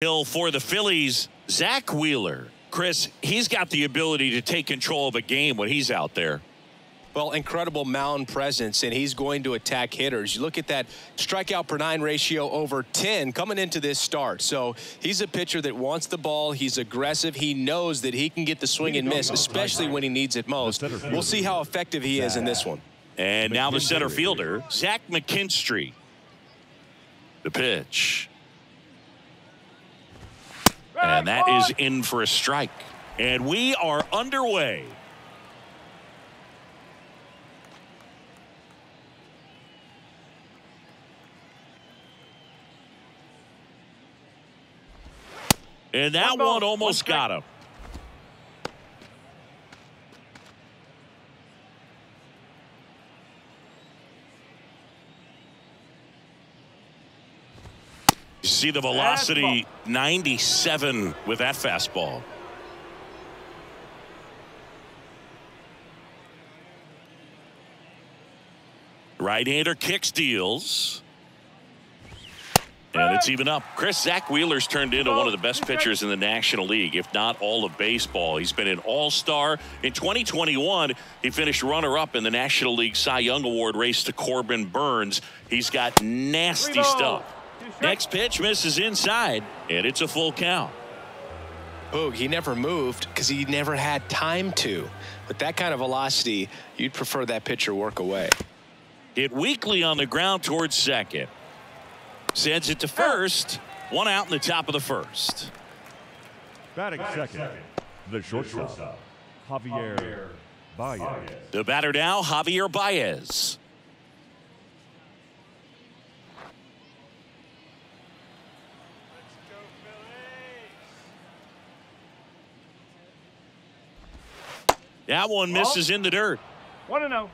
Hill for the Phillies, Zach Wheeler. Chris, he's got the ability to take control of a game when he's out there. Well, incredible mound presence, and he's going to attack hitters. You look at that strikeout per 9 ratio over 10 coming into this start. So he's a pitcher that wants the ball. He's aggressive. He knows that he can get the swing and miss, especially when he needs it most. We'll see how effective he is in this one. And now the center fielder, Zach McKinstry. The pitch. And that is in for a strike. And we are underway. And that one almost got him. You see the velocity, 97 with that fastball. Right-hander kicks, deals. And it's even up. Chris, Zach Wheeler's turned into one of the best pitchers in the National League, if not all of baseball. He's been an all-star. In 2021, he finished runner-up in the National League Cy Young Award race to Corbin Burns. He's got nasty stuff. Next pitch misses inside, and it's a full count. Boog, he never moved because he never had time to. With that kind of velocity, you'd prefer that pitcher work away. Hit weakly on the ground towards second. Sends it to first. One out in the top of the first. Batting second, the shortstop, Javier Baez. The batter now, Javier Baez. That one misses in the dirt. 1-0.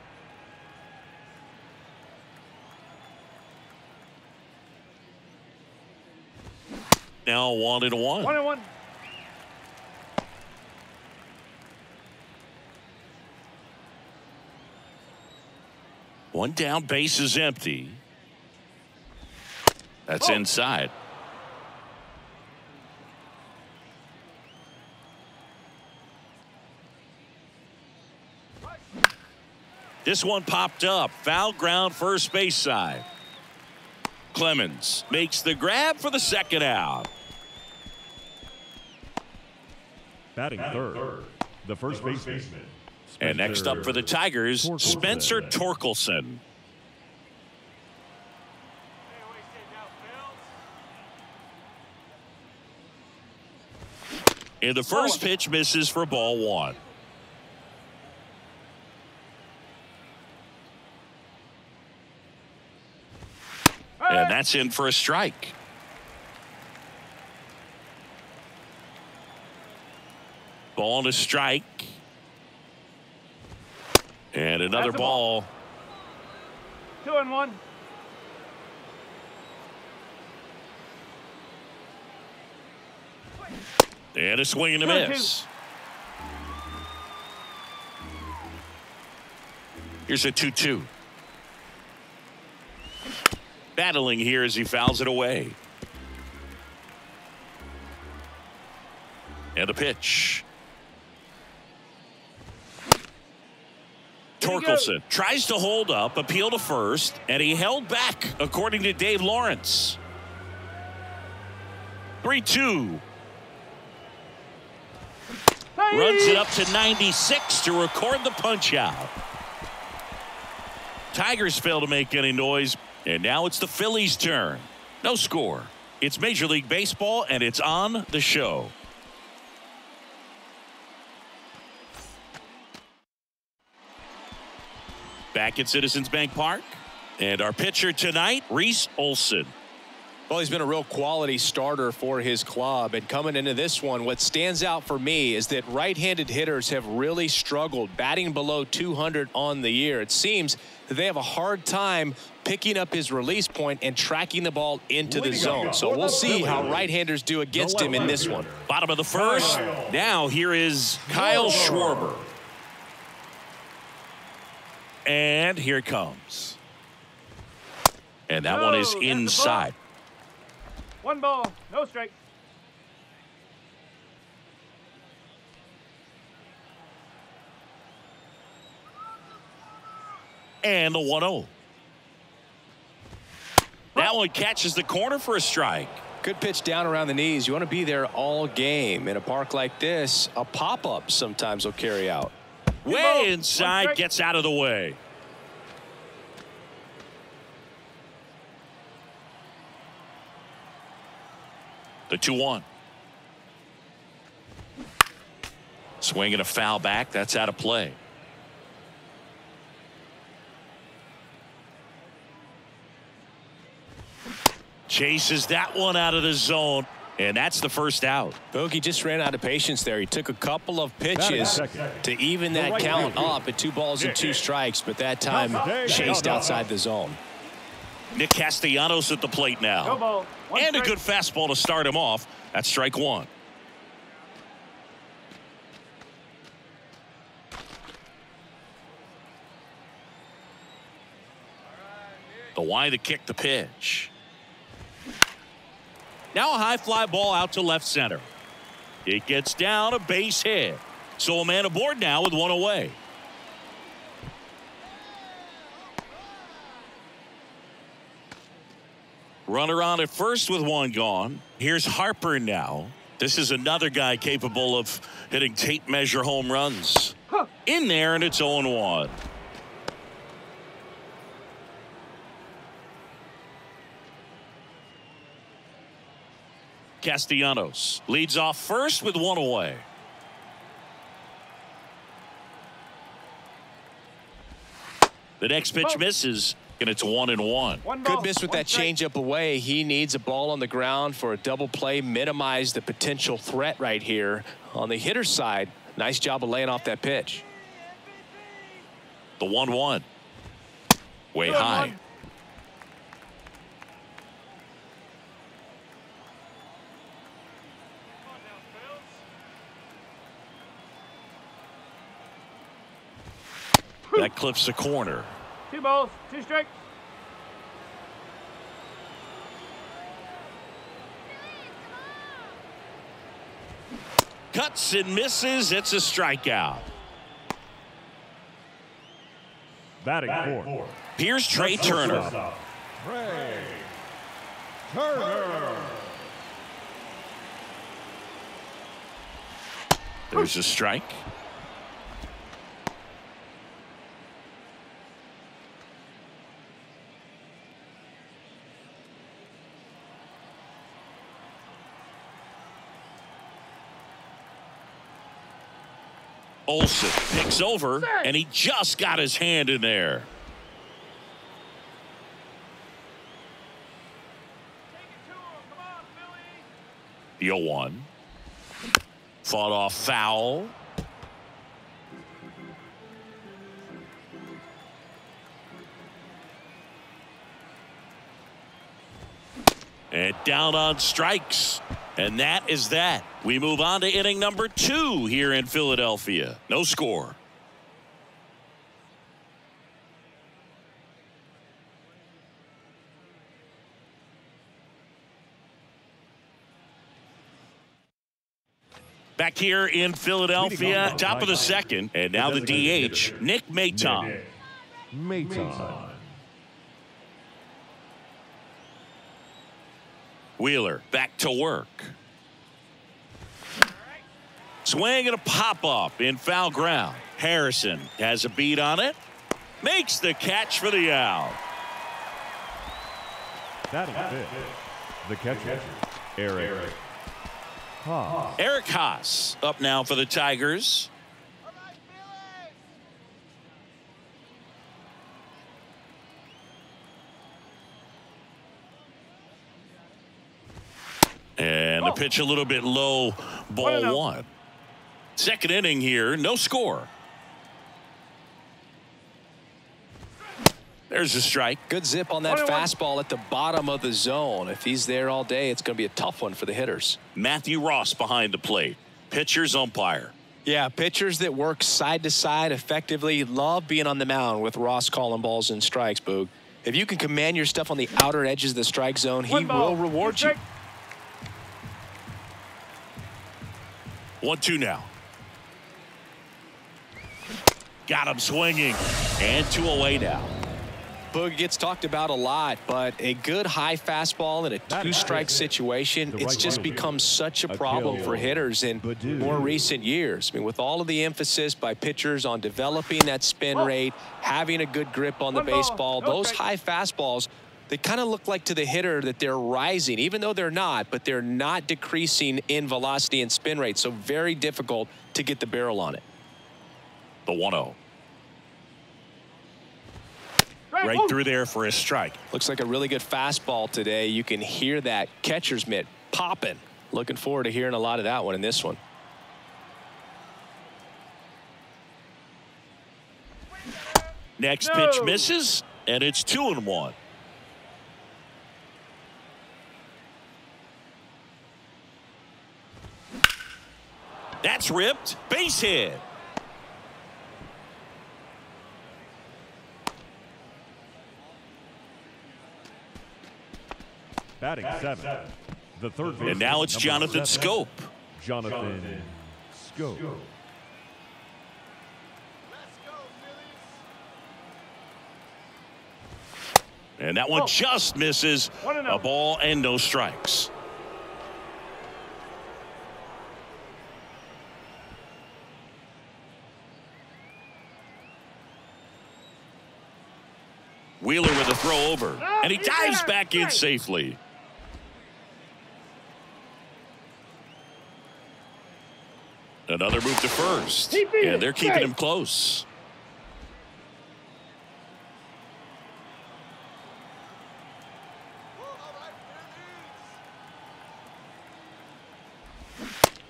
Now 1-1. 1-1. One down, base is empty. That's inside. This one popped up. Foul ground, first base side. Clemens makes the grab for the second out. Batting third, the first baseman. And next up for the Tigers, Spencer Torkelson. And the first pitch misses for ball one. And that's in for a strike. Ball and a strike. And another ball. 2-1. And a swing and a miss. Here's a 2-2. Battling here as he fouls it away. And a pitch. Torkelson tries to hold up, appeal to first, and he held back, according to Dave Lawrence. 3-2. Runs it up to 96 to record the punch out. Tigers fail to make any noise. And now it's the Phillies' turn. No score. It's Major League Baseball, and it's on the show. Back at Citizens Bank Park. And our pitcher tonight, Reese Olson. Well, he's been a real quality starter for his club. And coming into this one, what stands out for me is that right-handed hitters have really struggled, batting below 200 on the year. It seems that they have a hard time picking up his release point and tracking the ball into the zone. So we'll see how right-handers do against him in this one. Bottom of the first. Now here is Kyle Schwarber. And here it comes. And that one is inside. 1 ball, no strike. And the 1-0. That one catches the corner for a strike. Good pitch down around the knees. You want to be there all game. In a park like this, a pop-up sometimes will carry out. Way inside, gets out of the way. The 2-1. Swinging a foul back. That's out of play. Chases that one out of the zone. And that's the first out. Bogey just ran out of patience there. He took a couple of pitches to even that count up at 2 balls and 2 strikes, but that time chased outside the zone. Nick Castellanos at the plate now. And a good fastball to start him off. That's strike 1. The Y to kick the pitch. Now a high fly ball out to left center. It gets down, a base hit. So a man aboard now with 1 away. Runner on at first with 1 gone. Here's Harper now. This is another guy capable of hitting tape measure home runs. In there, and it's 0-1. Castellanos leads off first with 1 away. The next pitch misses, and it's 1-1. Good miss with that changeup away. He needs a ball on the ground for a double play. Minimize the potential threat right here. On the hitter's side, nice job of laying off that pitch. The 1-1. Way high. That clips the corner. 2 balls, 2 strikes. Cuts and misses. It's a strikeout. Batting 4. Here's Trey Turner. Trey Turner. There's a strike. Olsen picks over, and he just got his hand in there. The 0-1. Fought off foul. And down on strikes. And that is that. We move on to inning number 2 here in Philadelphia. No score. Back here in Philadelphia, top of the second. And now the DH, Nick Maton. Wheeler back to work. Swing and a pop-up in foul ground. Harrison has a beat on it. Makes the catch for the out. Batting 5th. The catcher, Eric Haas. Eric Haas up now for the Tigers. And the pitch a little bit low, ball 1. Second inning here, no score. There's a strike. Good zip on that fastball at the bottom of the zone. If he's there all day, it's going to be a tough one for the hitters. Matthew Ross behind the plate. Pitcher's umpire. Yeah, pitchers that work side to side effectively love being on the mound with Ross calling balls and strikes, Boog. If you can command your stuff on the outer edges of the strike zone, he will reward you. 1-2 now. Got him swinging. And 2 away now. Boog gets talked about a lot, but a good high fastball in a two-strike situation, it's just become such a problem for hitters in more recent years. I mean, with all of the emphasis by pitchers on developing that spin rate, having a good grip on the baseball, those high fastballs, they kind of look like to the hitter that they're rising, even though they're not, but they're not decreasing in velocity and spin rate. So very difficult to get the barrel on it. The 1-0. Right through there for a strike. Looks like a really good fastball today. You can hear that catcher's mitt popping. Looking forward to hearing a lot of that one in this one. Next pitch misses, and it's 2-1. That's ripped. Base hit. Batting 7. The third baseman. And now it's Jonathan Schoop. Jonathan Schoop. And that one just misses. A ball and no strikes. Wheeler with a throw over, and he dives back in safely. Another move to first, and they're keeping him close.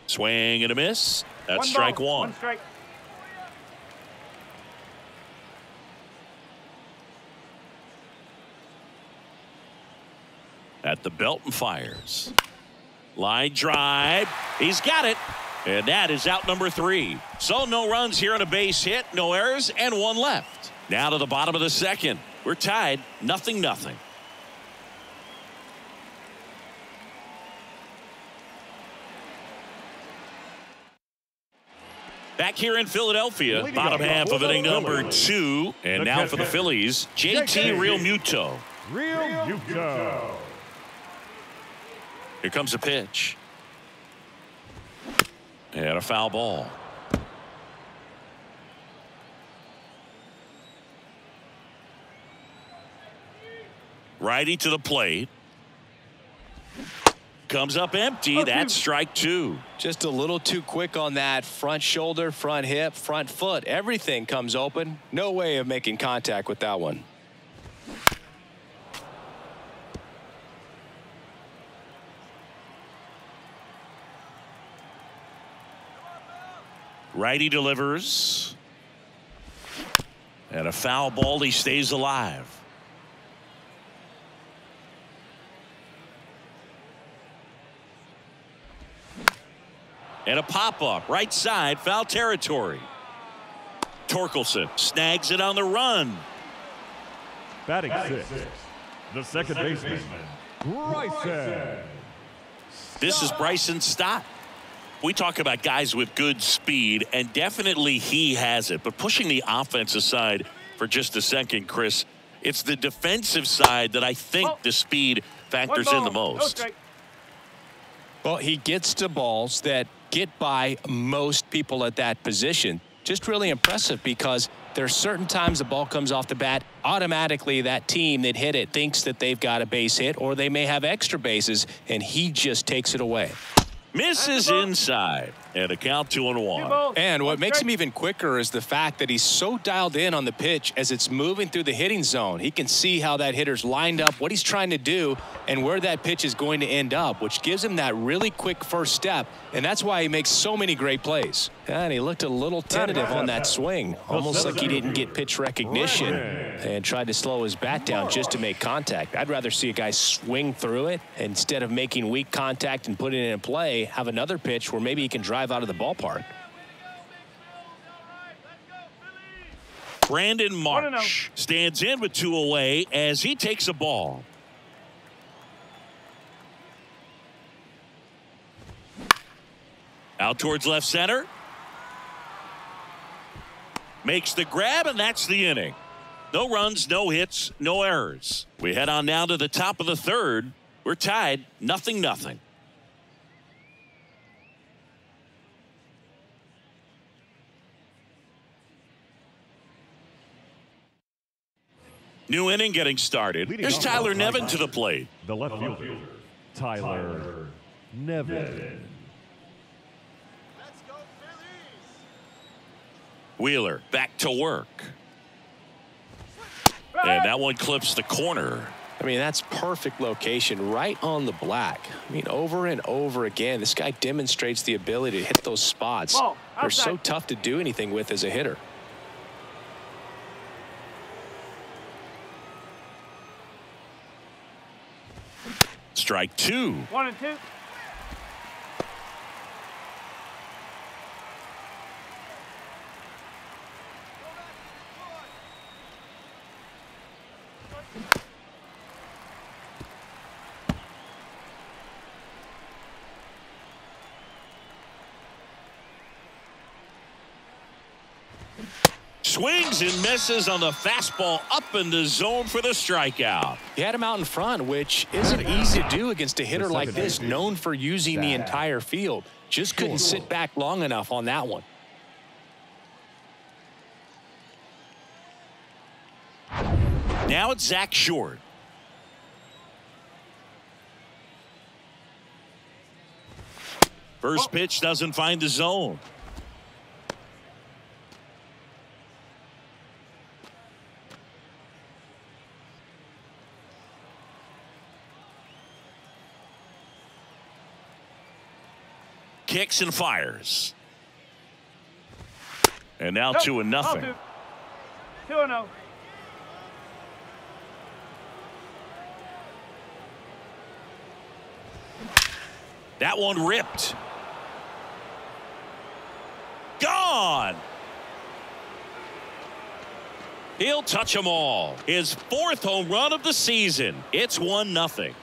Swing and a miss. That's strike one. At the belt and fires. Line drive. He's got it. And that is out number 3. So no runs here on a base hit, no errors, and 1 left. Now to the bottom of the second. We're tied 0-0. Back here in Philadelphia, bottom half of inning number 2. And now for the Phillies, JT Realmuto. Here comes a pitch. And a foul ball. Righty to the plate. Comes up empty. That's strike 2. Just a little too quick on that. Front shoulder, front hip, front foot. Everything comes open. No way of making contact with that one. Righty delivers. And a foul ball. He stays alive. And a pop-up. Right side. Foul territory. Torkelson snags it on the run. Batting 6. The second baseman, Bryson. This is Bryson Stott. We talk about guys with good speed, and definitely he has it. But pushing the offense aside for just a second, Chris, it's the defensive side that I think the speed factors in the most. Well, he gets to balls that get by most people at that position. Just really impressive because there's certain times the ball comes off the bat, automatically that team that hit it thinks that they've got a base hit or they may have extra bases, and he just takes it away. Misses inside, and a count 2-1. And what makes him even quicker is the fact that he's so dialed in on the pitch as it's moving through the hitting zone. He can see how that hitter's lined up, what he's trying to do, and where that pitch is going to end up, which gives him that really quick first step, and that's why he makes so many great plays. And he looked a little tentative on that swing, almost like he didn't get pitch recognition and tried to slow his bat down just to make contact. I'd rather see a guy swing through it instead of making weak contact and putting it in play, have another pitch where maybe he can drive out of the ballpark. Brandon Marsh stands in with 2 away as he takes a ball. Out towards left center. Makes the grab, and that's the inning. No runs, no hits, no errors. We head on now to the top of the third. We're tied 0-0. New inning getting started. Here's Tyler Nevin to the plate. The left fielder, Tyler Nevin. Wheeler back to work. And that one clips the corner. I mean, that's perfect location, right on the black. I mean, over and over again, this guy demonstrates the ability to hit those spots. They're so tough to do anything with as a hitter. Strike 2. 1-2. Swings and misses on the fastball up in the zone for the strikeout. He had him out in front, which isn't easy to do against a hitter like this, known for using the entire field. Just couldn't sit back long enough on that one. Now it's Zach Short. First pitch doesn't find the zone. Kicks and fires. And now 2-0. 2-0. That one ripped. Gone. He'll touch them all. His 4th home run of the season. It's 1-0.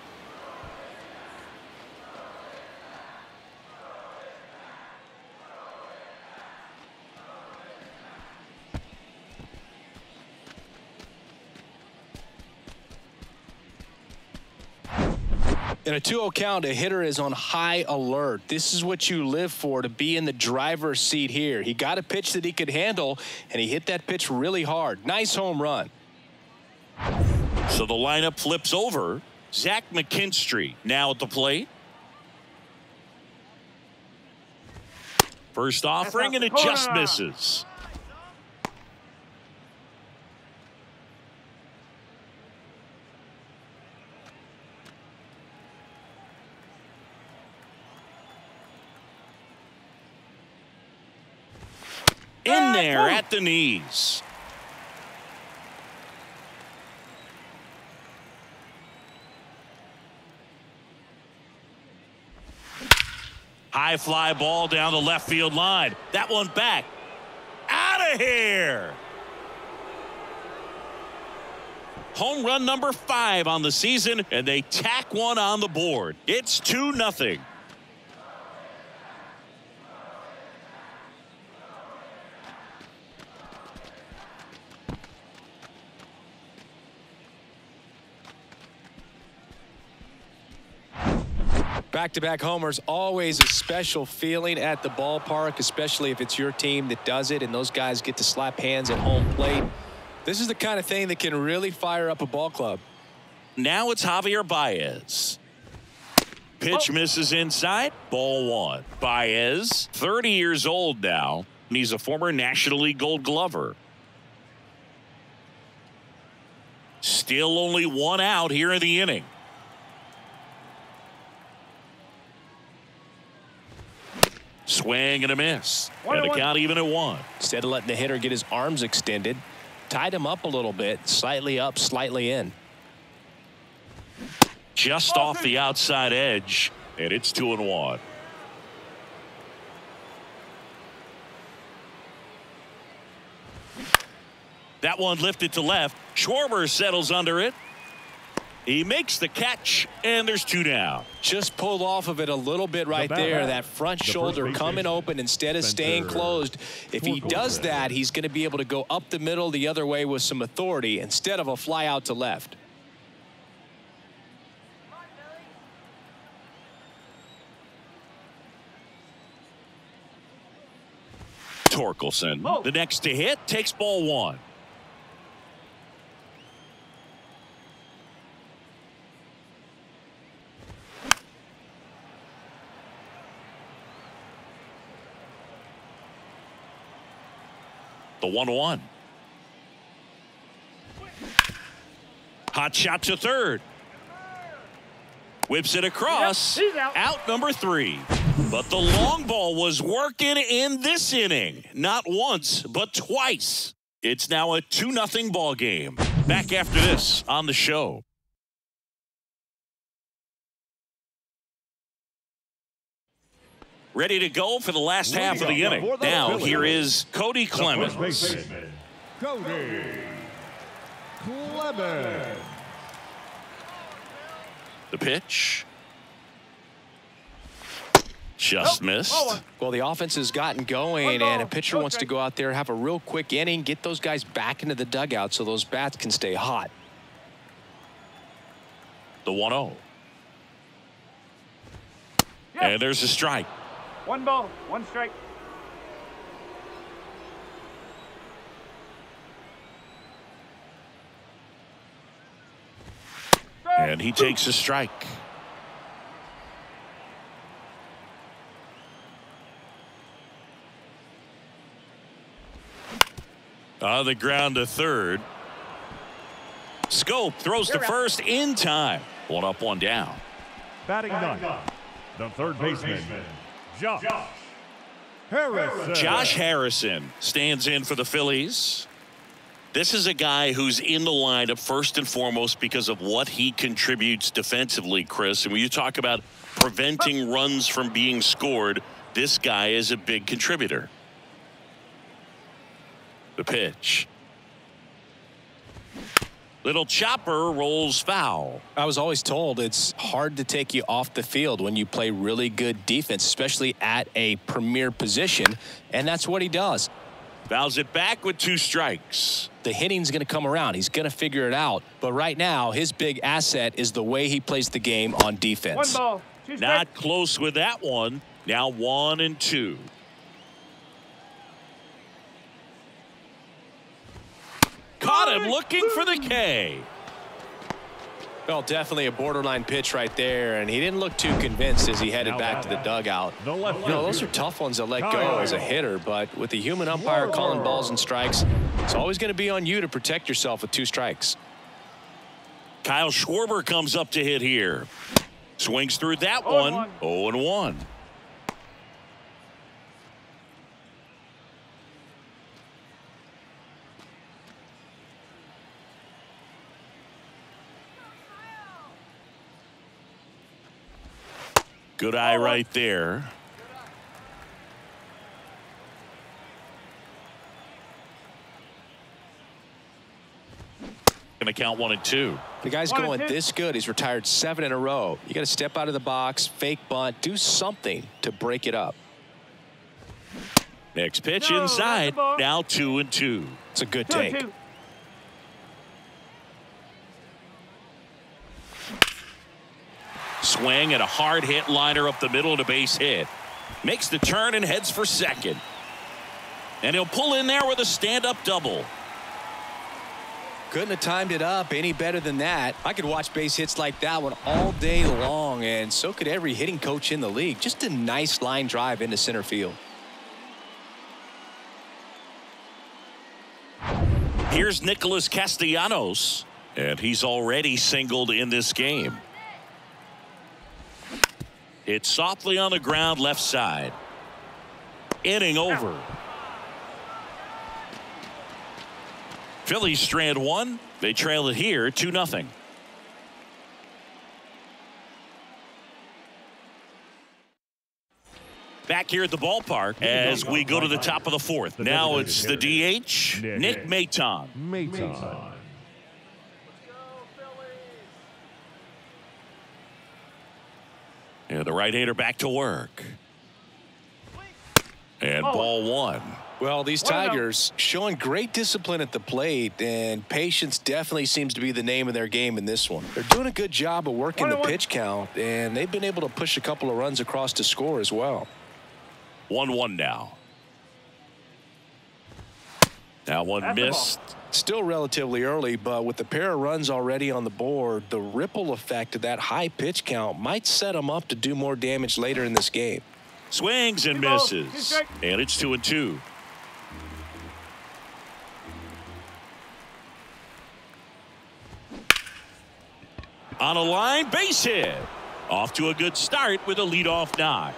In a 2-0 count, a hitter is on high alert. This is what you live for, to be in the driver's seat here. He got a pitch that he could handle, and he hit that pitch really hard. Nice home run. So the lineup flips over. Zach McKinstry now at the plate. First offering, and it just misses. In there at the knees. High fly ball down the left field line. That one back. Out of here. Home run number 5 on the season, and they tack one on the board. It's 2-0. Back-to-back homers, always a special feeling at the ballpark, especially if it's your team that does it and those guys get to slap hands at home plate. This is the kind of thing that can really fire up a ball club. Now it's Javier Baez. Pitch misses inside. Ball 1. Baez, 30 years old now, and he's a former National League Gold Glover. Still only 1 out here in the inning. Swing and a miss. And the count even at 1. Instead of letting the hitter get his arms extended, tied him up a little bit, slightly up, slightly in. Just off the outside edge, and it's 2-1. That one lifted to left. Schwarber settles under it. He makes the catch, and there's 2 down. Just pulled off of it a little bit right there. That front shoulder coming open instead of staying closed. If he does that, he's going to be able to go up the middle the other way with some authority instead of a fly out to left. Torkelson, the next to hit, takes ball 1. The 1-1. Hot shot to third. Whips it across. Yep, he's out number 3. But the long ball was working in this inning. Not once, but twice. It's now a 2-0 ball game. Back after this on the show. Ready to go for the last half of the inning. Now here is Cody Clemens. Cody Clemens. The pitch. Just missed. Well, the offense has gotten going, and a pitcher wants to go out there, have a real quick inning, get those guys back into the dugout so those bats can stay hot. The 1-0. And there's a strike. 1 ball, 1 strike. And he takes a strike. On the ground to third. Scope throws to first in time. 1 up, 1 down. Batting 9. The third baseman, Josh Harrison. Josh Harrison stands in for the Phillies. This is a guy who's in the lineup first and foremost because of what he contributes defensively, Chris. And when you talk about preventing runs from being scored, this guy is a big contributor. The pitch. Little chopper rolls foul. I was always told it's hard to take you off the field when you play really good defense, especially at a premier position, and that's what he does. Fouls it back with 2 strikes. The hitting's going to come around. He's going to figure it out. But right now, his big asset is the way he plays the game on defense. 1 ball, 2 strikes. Not close with that one. Now 1-2. Caught him looking for the K. Well, definitely a borderline pitch right there, and he didn't look too convinced as he headed back to the dugout. You know, those are tough ones to let go as a hitter, but with the human umpire calling balls and strikes, it's always going to be on you to protect yourself with 2 strikes. Kyle Schwarber comes up to hit here. Swings through that one. 0-1. Good eye right there. Gonna count 1 and 2. The guy's going this good. He's retired 7 in a row. You got to step out of the box, fake bunt, do something to break it up. Next pitch inside. Now 2-2. It's a good take. Swing and a hard hit liner up the middle to base hit. Makes the turn and heads for second. And he'll pull in there with a stand-up double. Couldn't have timed it up any better than that. I could watch base hits like that one all day long, and so could every hitting coach in the league. Just a nice line drive into center field. Here's Nicholas Castellanos, and he's already singled in this game. Hit softly on the ground left side. Inning over. Phillies strand 1. They trail it here 2-0. Back here at the ballpark as we go to the top of the 4th. Now it's the DH, Nick Maton. And the right-hander back to work. And ball one. Well, these Tigers showing great discipline at the plate, and patience definitely seems to be the name of their game in this one. They're doing a good job of working the pitch count, and they've been able to push a couple of runs across to score as well. 1-1 now. That one missed. Still relatively early, but with the pair of runs already on the board, the ripple effect of that high pitch count might set them up to do more damage later in this game. Swings and misses. And it's 2-2. On a line, base hit. Off to a good start with a leadoff knock.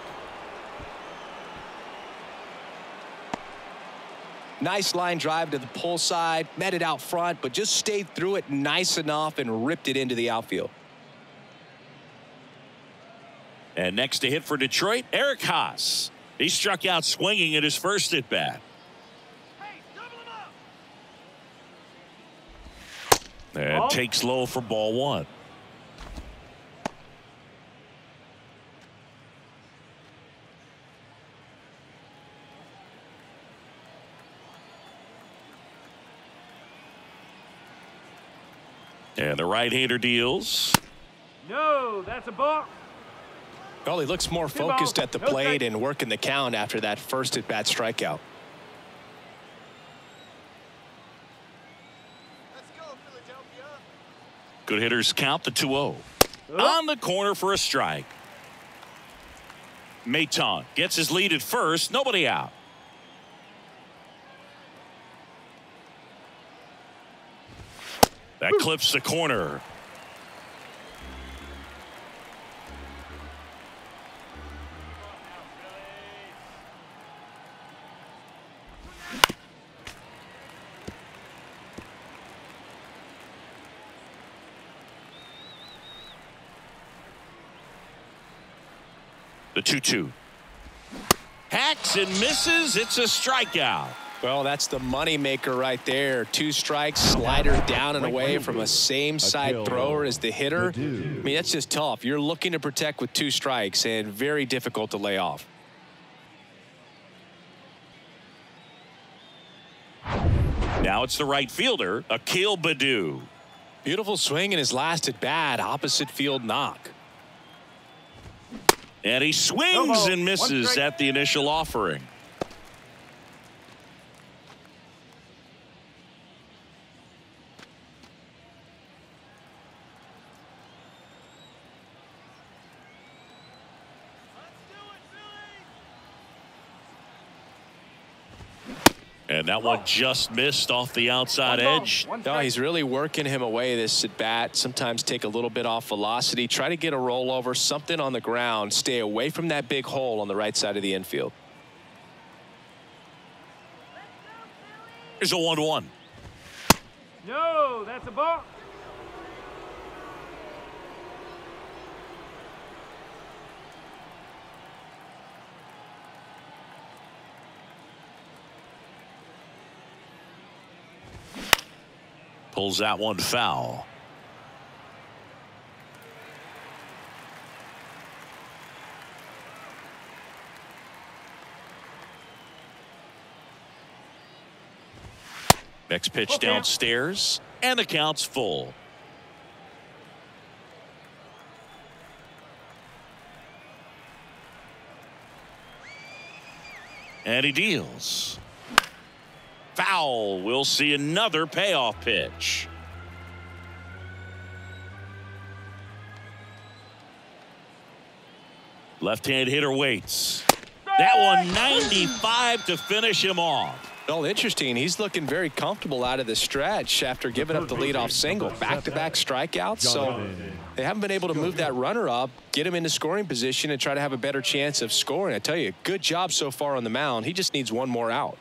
Nice line drive to the pull side, met it out front, but just stayed through it nice enough and ripped it into the outfield. And next to hit for Detroit, Eric Haas. He struck out swinging at his first at bat. And takes low for ball one. And the right-hander deals. No, that's a ball. Well, he looks more focused at the plate and working the count after that first at-bat strikeout. Let's go, Philadelphia. Good hitters count the 2-0. On the corner for a strike. Maton gets his lead at first. Nobody out. That clips the corner. The 2-2. Hacks and misses. It's a strikeout. Well, that's the money maker right there. 2 strikes, slider down and away from a same side thrower as the hitter. I mean, that's just tough. You're looking to protect with 2 strikes and very difficult to lay off. Now it's the right fielder, Akil Baddoo. Beautiful swing in his last at bat, opposite field knock. And he swings and misses at the initial offering. And that one just missed off the outside edge. No, he's really working him away this at bat. Sometimes take a little bit off velocity. Try to get a rollover, something on the ground. Stay away from that big hole on the right side of the infield. Here's a 1-1. No, that's a ball. Pulls that one foul. Next pitch downstairs, and the count's full. And he deals. Foul. We'll see another payoff pitch. Left-hand hitter waits. That one 95 to finish him off. Well, interesting. He's looking very comfortable out of the stretch after giving up the leadoff single. Back-to-back strikeouts. So they haven't been able to move that runner up, get him into scoring position, and try to have a better chance of scoring. I tell you, good job so far on the mound. He just needs one more out.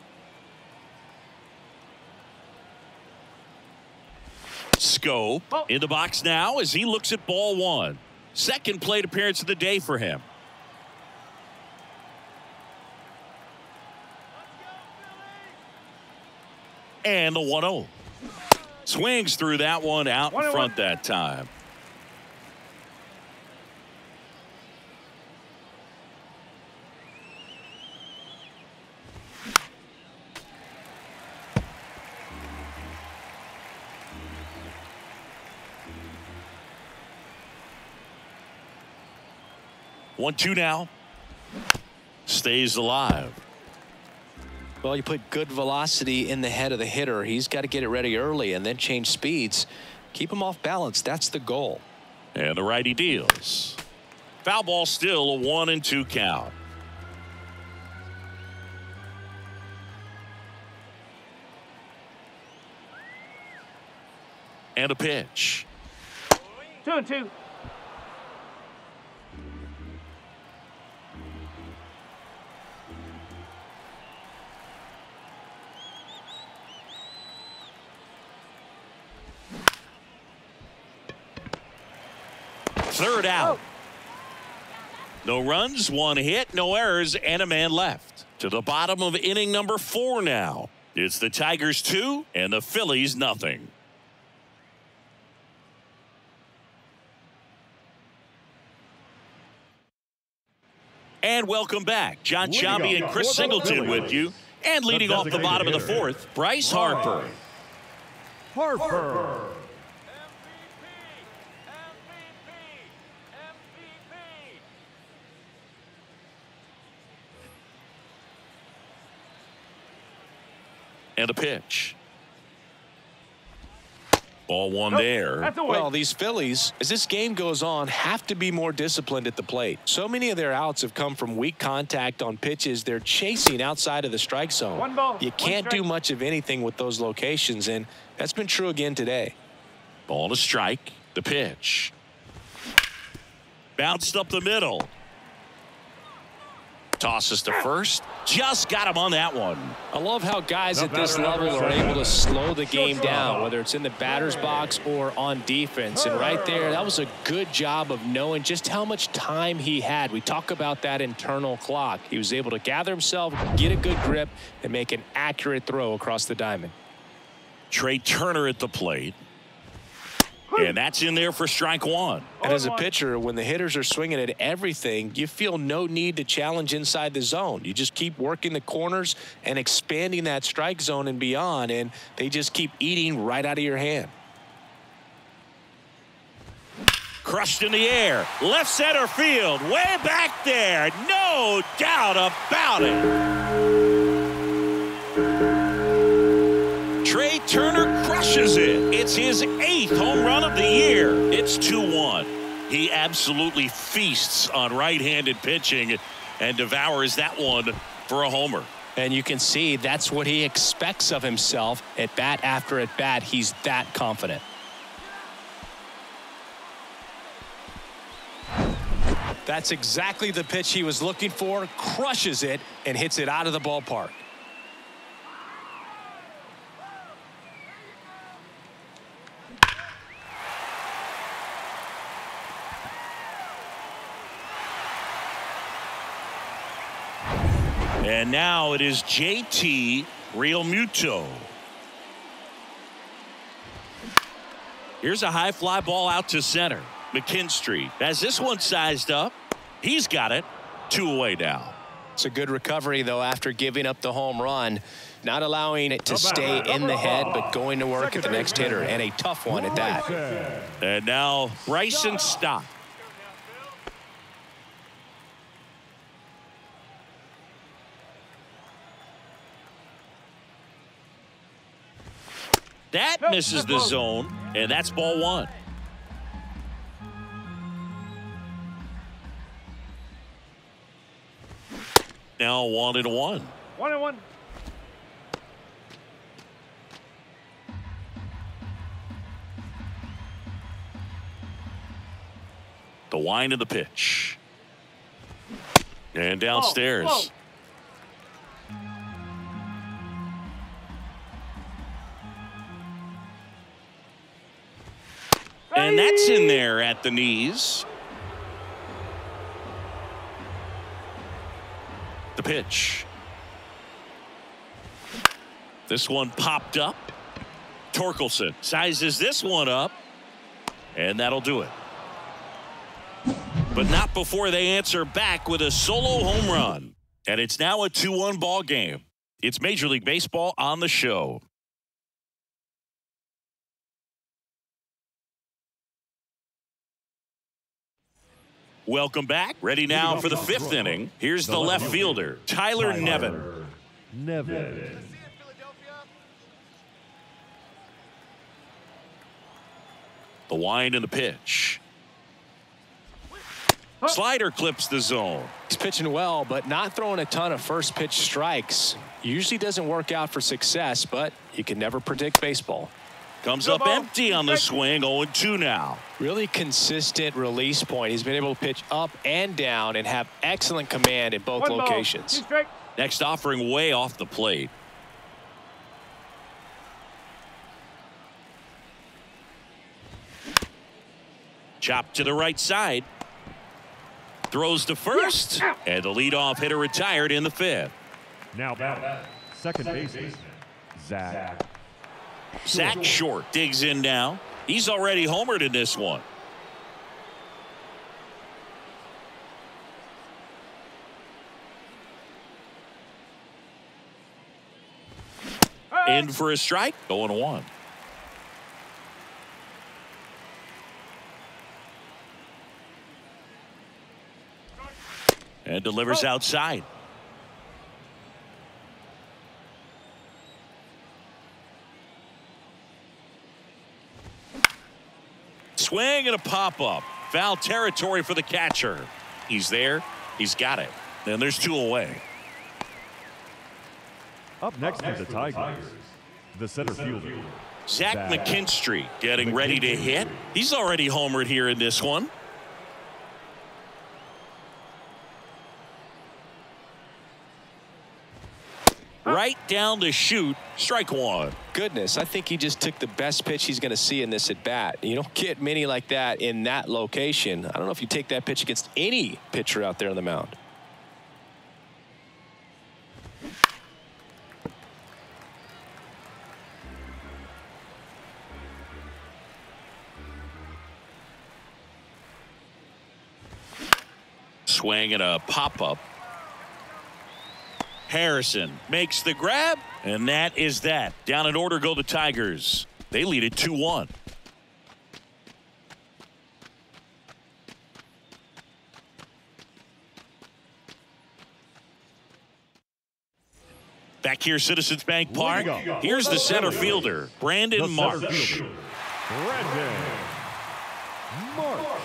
Scope in the box now as he looks at ball one. Second plate appearance of the day for him. And the 1-0. Swings through that one out in front that time. 1-2 now. Stays alive. Well, you put good velocity in the head of the hitter. He's got to get it ready early and then change speeds. Keep him off balance. That's the goal. And the righty deals. Foul ball, still a 1-2 count. And a pitch. 2-2. Third out. No runs, 1 hit, no errors, and a man left. To the bottom of inning number 4 now. It's the Tigers 2 and the Phillies nothing. And welcome back. John Sciambi and Chris Singleton with you. And leading off the bottom of the 4th, Bryce Harper. And a pitch. Ball 1 there. Well, these Phillies, as this game goes on, have to be more disciplined at the plate. So many of their outs have come from weak contact on pitches they're chasing outside of the strike zone. One ball, you can't one do strike. much of anything with those locations, and that's been true again today. Ball to strike. The pitch. Bounced up the middle. Tosses to first. Just got him on that one. I love how guys at this level are able to slow the game down, whether it's in the batter's box or on defense. And right there, that was a good job of knowing just how much time he had. We talk about that internal clock. He was able to gather himself, get a good grip, and make an accurate throw across the diamond. Trey Turner at the plate. And that's in there for strike 1. And as a pitcher, when the hitters are swinging at everything, you feel no need to challenge inside the zone. You just keep working the corners and expanding that strike zone and beyond, and they just keep eating right out of your hand. Crushed in the air. Left center field. Way back there. No doubt about it. Trey Turner crushes it. It's his 8th home run of the year. It's 2-1. He absolutely feasts on right-handed pitching and devours that one for a homer. And you can see that's what he expects of himself at bat after at bat. He's that confident. That's exactly the pitch he was looking for. Crushes it and hits it out of the ballpark. And now it is JT Realmuto. Here's a high fly ball out to center. McKinstry has this one sized up. He's got it. 2 away now. It's a good recovery, though, after giving up the home run. Not allowing it to stay in the head, but going to work at the next hitter, and a tough one at that. And now Bryson Stott. That misses the zone, and that's ball 1. Now 1-1. 1-1. The wind of the pitch. And downstairs. Whoa. And that's in there at the knees. The pitch. This one popped up. Torkelson sizes this one up. And that'll do it. But not before they answer back with a solo home run. And it's now a 2-1 ball game. It's Major League Baseball on the show. Welcome back. Ready now for the 5th inning. Here's the left fielder, Tyler Nevin. Nevin. The wind and the pitch. Slider clips the zone. He's pitching well, but not throwing a ton of first pitch strikes. Usually doesn't work out for success, but you can never predict baseball. Comes up empty on the swing, 0-2 now. Really consistent release point. He's been able to pitch up and down and have excellent command in both locations. Next offering way off the plate. Chop to the right side. Throws to first, and the leadoff hitter retired in the 5th. Now batting, second baseman, Zach. Zach Short digs in now. He's already homered in this one. In for a strike, 0-1. And delivers outside. Swing and a pop-up. Foul territory for the catcher. He's there. He's got it. And there's 2 away. Up next for the Tigers, the center fielder, Zach McKinstry getting ready to hit. He's already homered here in this one. Right down the chute, strike 1. Goodness, I think he just took the best pitch he's going to see in this at bat. You don't get many like that in that location. I don't know if you take that pitch against any pitcher out there on the mound. Swing and a pop-up. Harrison makes the grab, and that is that. Down in order go the Tigers. They lead it 2-1. Back here, Citizens Bank Park. Here's the center fielder, Brandon Marsh. Brandon Marsh.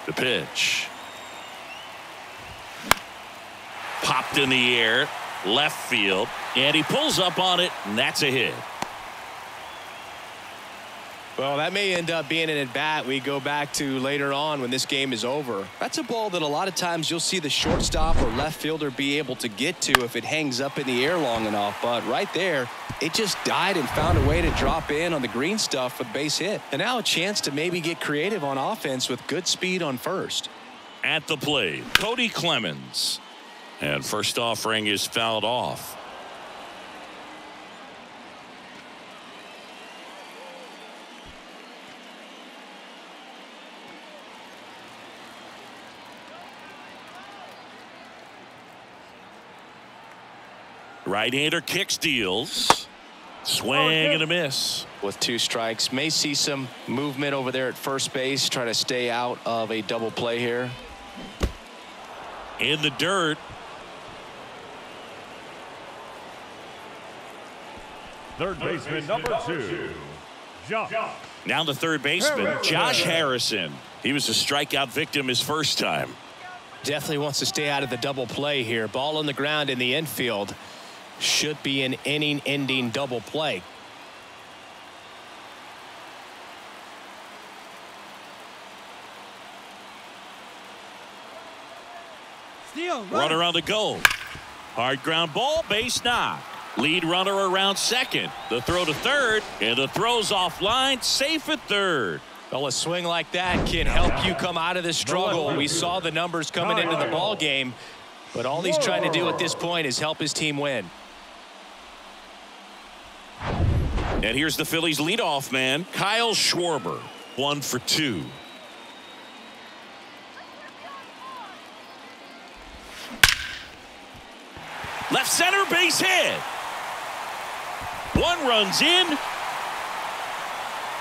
The pitch. Popped in the air, left field, and he pulls up on it, and that's a hit. Well, that may end up being an at-bat we go back to later on when this game is over. That's a ball that a lot of times you'll see the shortstop or left fielder be able to get to if it hangs up in the air long enough. But right there, it just died and found a way to drop in on the green stuff for the base hit. And now a chance to maybe get creative on offense with good speed on first. At the plate, Cody Clemens. And first offering is fouled off. Right-hander kicks, deals. Swing and a miss. With 2 strikes, may see some movement over there at first base, try to stay out of a double play here. In the dirt. Third baseman, number 2, Josh. Now the third baseman, Josh Harrison. He was a strikeout victim his first time. Definitely wants to stay out of the double play here. Ball on the ground in the infield. Should be an inning-ending double play. Runner on the go. Hard ground ball, base knock. Lead runner around second. The throw to third, and the throw's offline, safe at third. Well, a swing like that can help you come out of this struggle. We saw the numbers coming into the ball game, but all he's trying to do at this point is help his team win. And here's the Phillies leadoff man, Kyle Schwarber, 1 for 2. Left center base hit. One runs in.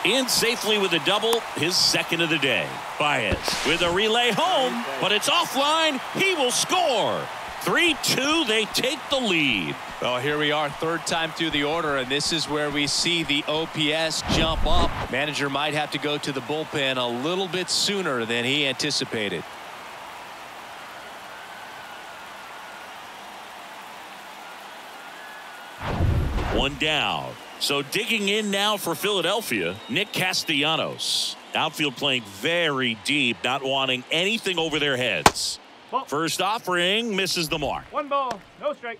In safely with a double, his second of the day. Baez with a relay home, but it's offline. He will score. 3-2, they take the lead. Well, here we are, third time through the order, and this is where we see the OPS jump up. Manager might have to go to the bullpen a little bit sooner than he anticipated. One down. So digging in now for Philadelphia, Nick Castellanos. Outfield playing very deep, not wanting anything over their heads. Ball. First offering misses the mark. 1 ball, no strike.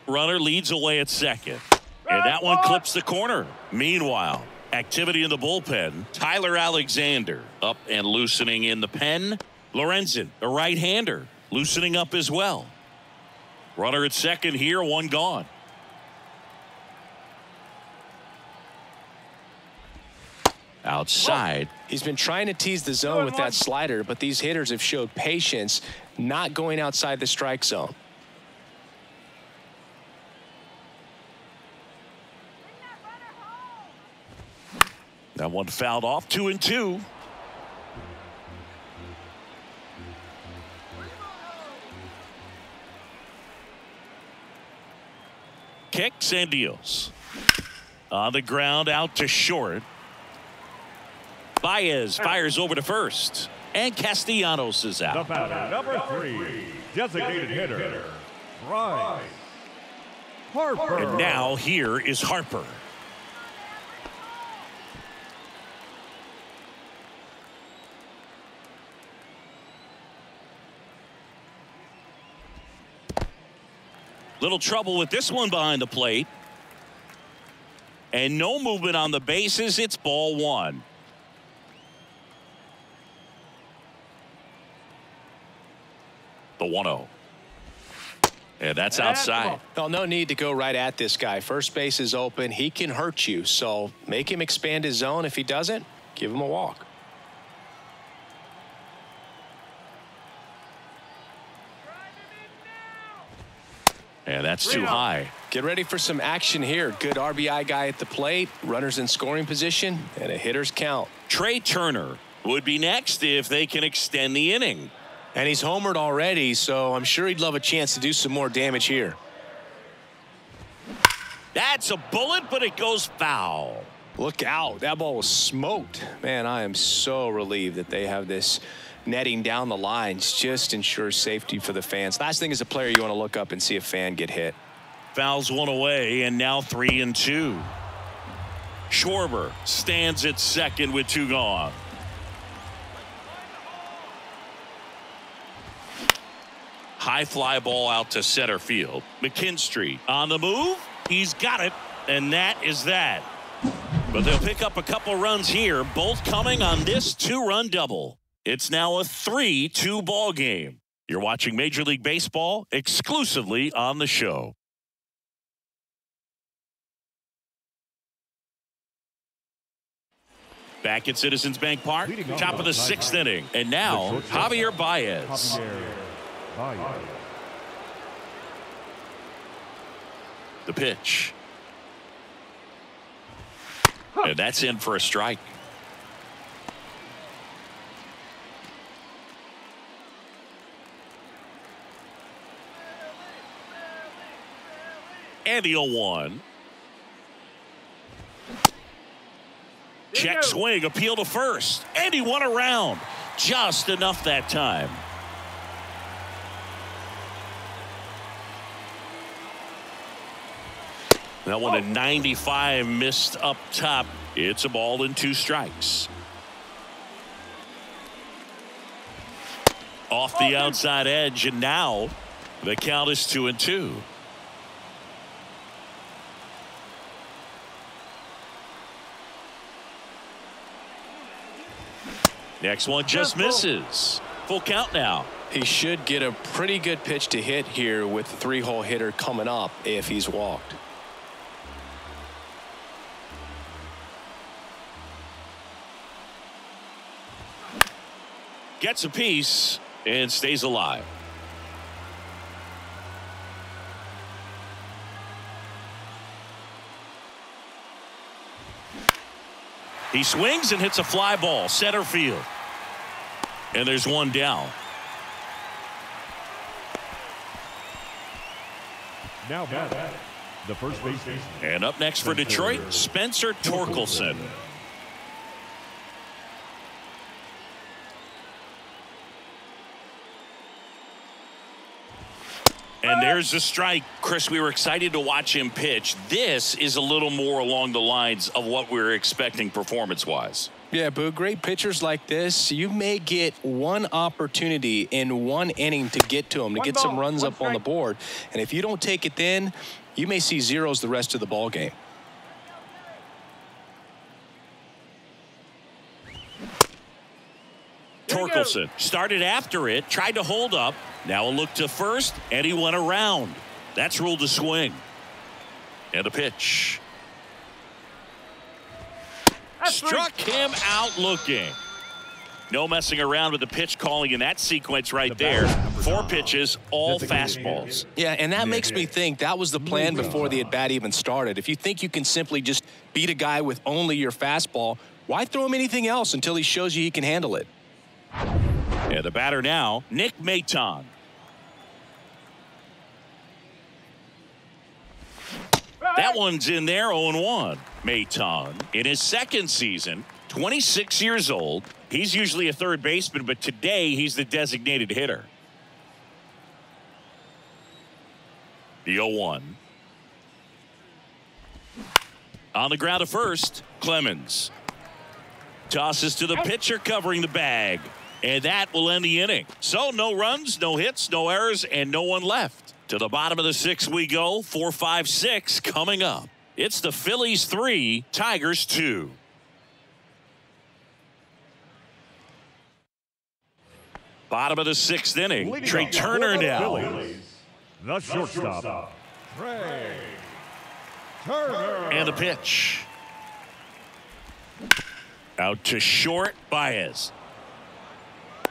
Runner leads away at second. And that one clips the corner. Meanwhile, activity in the bullpen. Tyler Alexander up and loosening in the pen. Lorenzen, a right-hander, loosening up as well. Runner at second here, one gone. Outside. He's been trying to tease the zone with that slider, but these hitters have showed patience, not going outside the strike zone. That one fouled off. 2-2. Kicks and deals. On the ground, out to short. Baez fires over to first. And Castellanos is The out. batter, number 3, designated hitter, Bryce Harper. And now here is Harper. Little trouble with this one behind the plate. And no movement on the bases. It's ball one. The 1-0. And that's outside. Well, no need to go right at this guy. First base is open. He can hurt you. So make him expand his zone. If he doesn't, give him a walk. And that's too high. Get ready for some action here. Good RBI guy at the plate. Runners in scoring position. And a hitter's count. Trey Turner would be next if they can extend the inning. And he's homered already, so I'm sure he'd love a chance to do some more damage here. That's a bullet, but it goes foul. Look out. That ball was smoked. Man, I am so relieved that they have this netting down the lines. Just ensures safety for the fans. Last thing as a player, you want to look up and see a fan get hit. Fouls one away, and now 3-2. Schwarber stands at second with two gone. High fly ball out to center field. McKinstry on the move. He's got it, and that is that. But they'll pick up a couple runs here, both coming on this two-run double. It's now a 3-2 ball game. You're watching Major League Baseball exclusively on the show. Back at Citizens Bank Park, top of the sixth inning. And now, Javier Baez. The pitch. And that's in for a strike. And the 0-1. Check swing, appeal to first. And he won around. Just enough that time. That one at 95 missed up top. It's a ball and two strikes. Off the outside edge, and now the count is 2-2. Next one just misses. Full count now. He should get a pretty good pitch to hit here with the three-hole hitter coming up if he's walked. Gets a piece, and stays alive. He swings and hits a fly ball center field. And there's one down. Now batting, the first baseman. And up next for Detroit, Spencer Torkelson. And there's the strike. Chris, we were excited to watch him pitch. This is a little more along the lines of what we were expecting performance-wise. Yeah, Boo, great pitchers like this, you may get one opportunity in one inning to get to them, to get some runs up on the board. And if you don't take it then, you may see zeros the rest of the ball game. Torkelson started after it, tried to hold up. Now a look to first, and he went around. That's ruled a swing. And a pitch. Struck him out looking. No messing around with the pitch calling in that sequence right there. 4 pitches, all fastballs. Yeah, and that makes me think that was the plan before the at-bat even started. If you think you can simply just beat a guy with only your fastball, why throw him anything else until he shows you he can handle it? Yeah, the batter now, Nick Maton. That one's in there, 0-1. Maton, in his second season, 26 years old. He's usually a third baseman, but today he's the designated hitter. The 0-1. On the ground to first, Clemens. Tosses to the pitcher covering the bag. And that will end the inning. So no runs, no hits, no errors, and no one left. To the bottom of the 6th we go. 4, 5, 6 coming up. It's the Phillies 3, Tigers 2. Bottom of the 6th inning. Trey Turner now. The shortstop, Trey Turner. And the pitch. Out to short, Baez.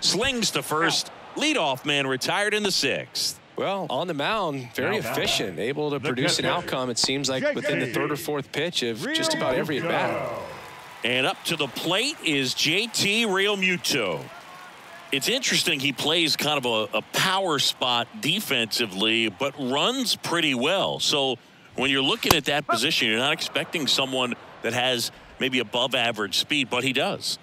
Slings to first. Leadoff man retired in the 6th. Well, on the mound, very efficient, able to produce an outcome, it seems like, within the 3rd or 4th pitch of just about every at-bat. And up to the plate is JT Realmuto. It's interesting, he plays kind of a power spot defensively, but runs pretty well. So when you're looking at that position, you're not expecting someone that has maybe above average speed, but he does.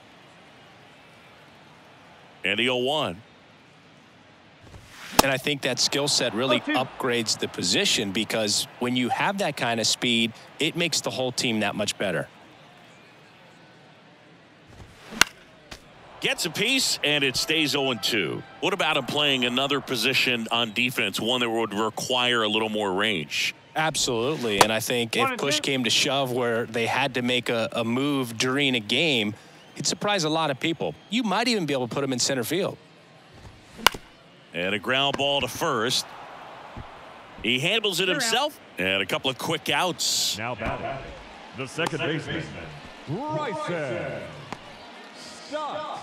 And the 0-1. And I think that skill set really upgrades the position, because when you have that kind of speed, it makes the whole team that much better. Gets a piece, and it stays 0-2. What about him playing another position on defense, one that would require a little more range? Absolutely, and I think if push came to shove where they had to make a move during a game, it'd surprise a lot of people. You might even be able to put him in center field. And a ground ball to first. He handles it himself. And a couple of quick outs. Now batting, the second baseman, Bryson Stott.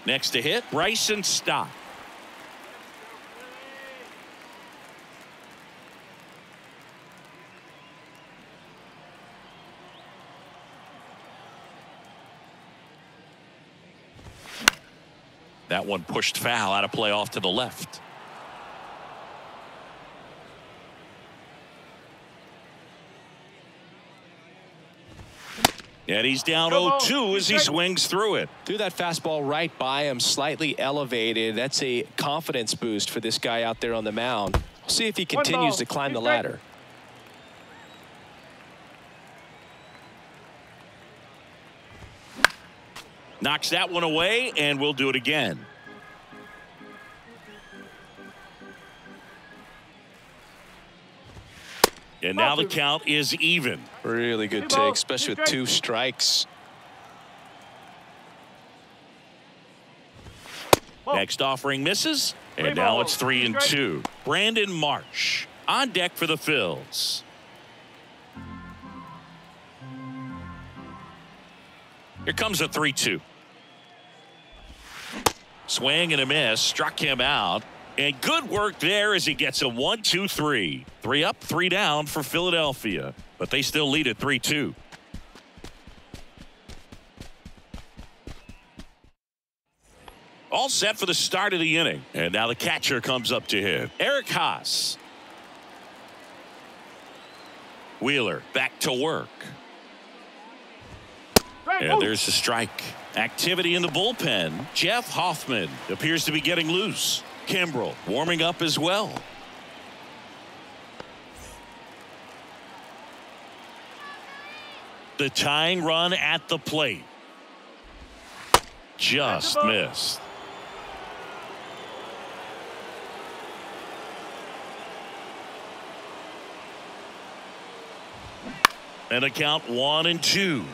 Next to hit, Bryson Stott. That one pushed foul, out of play off to the left. And he's down 0-2 as he swings through it. Threw that fastball right by him, slightly elevated. That's a confidence boost for this guy out there on the mound. We'll see if he continues to climb the ladder. Knocks that one away, and we'll do it again. And now the count is even. Really good take, especially with 2 strikes. Next offering misses, and now it's 3-2. Brandon Marsh on deck for the Phils. Here comes a 3-2. Swing and a miss. Struck him out. And good work there as he gets a 1-2-3. 3 up, 3 down for Philadelphia. But they still lead at 3-2. All set for the start of the inning. And now the catcher comes up to him. Eric Haas. Wheeler back to work. And there's the strike. Activity in the bullpen. Jeff Hoffman appears to be getting loose. Kimbrel warming up as well. The tying run at the plate. Just missed. And a count 1-2.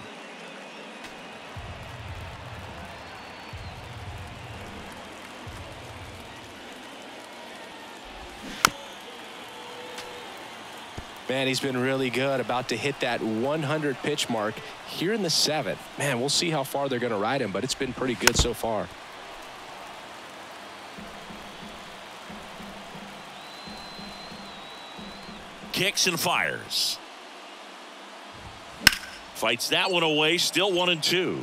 Man, he's been really good. About to hit that 100 pitch mark here in the 7th. Man, we'll see how far they're going to ride him, but it's been pretty good so far. Kicks and fires. Fights that one away. Still 1-2.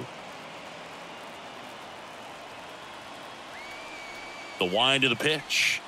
The wind of the pitch.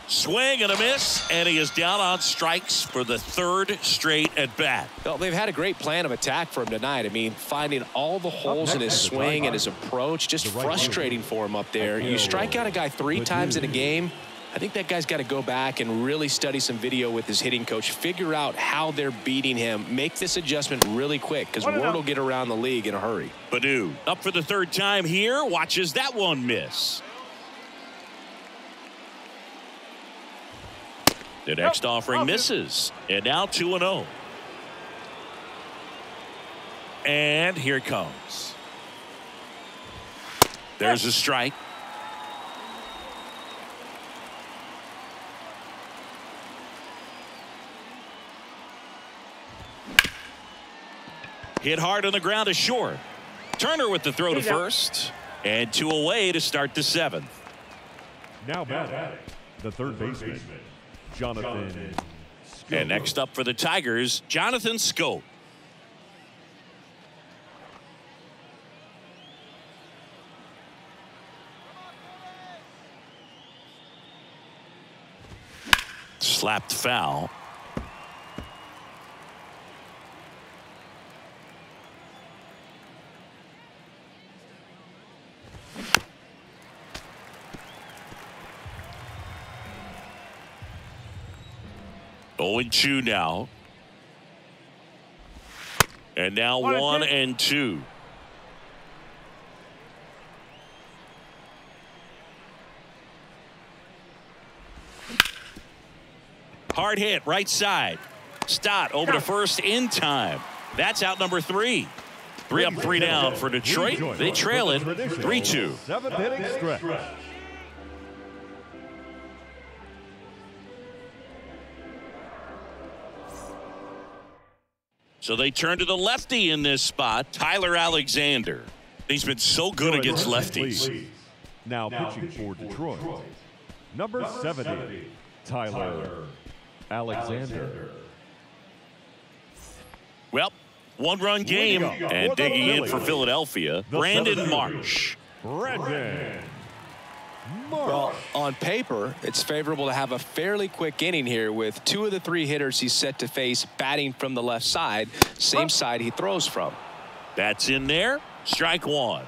Swing and a miss, and he is down on strikes for the 3rd straight at bat. Well, they've had a great plan of attack for him tonight. I mean, finding all the holes in his swing and his approach, just frustrating for him up there. You strike out a guy 3 times in a game, I think that guy's got to go back and really study some video with his hitting coach, figure out how they're beating him, make this adjustment really quick, because word will get around the league in a hurry. Baddoo up for the 3rd time here, watches that one miss. The next offering misses, and now 2-0. And here it comes. There's a strike. Hit hard on the ground to short. Turner with the throw to first, and 2 away to start the 7th. Now batting, the 3rd baseman, Jonathan. And next up for the Tigers, Jonathan Schoop. Slapped foul. Oh, 0-2 now. And now 1-2. Hard hit right side. Stott over to first in time. That's out number 3. 3 up, 3 down for Detroit. They trail it 3-2. 7th inning stretch. So they turn to the lefty in this spot, Tyler Alexander. He's been so good against lefties. Now pitching for Detroit, number 70, Tyler Alexander. Well, 1-run game, and digging in for Philadelphia, Brandon Marsh. Well, on paper, it's favorable to have a fairly quick inning here with 2 of the 3 hitters he's set to face batting from the left side, same side he throws from. That's in there. Strike 1.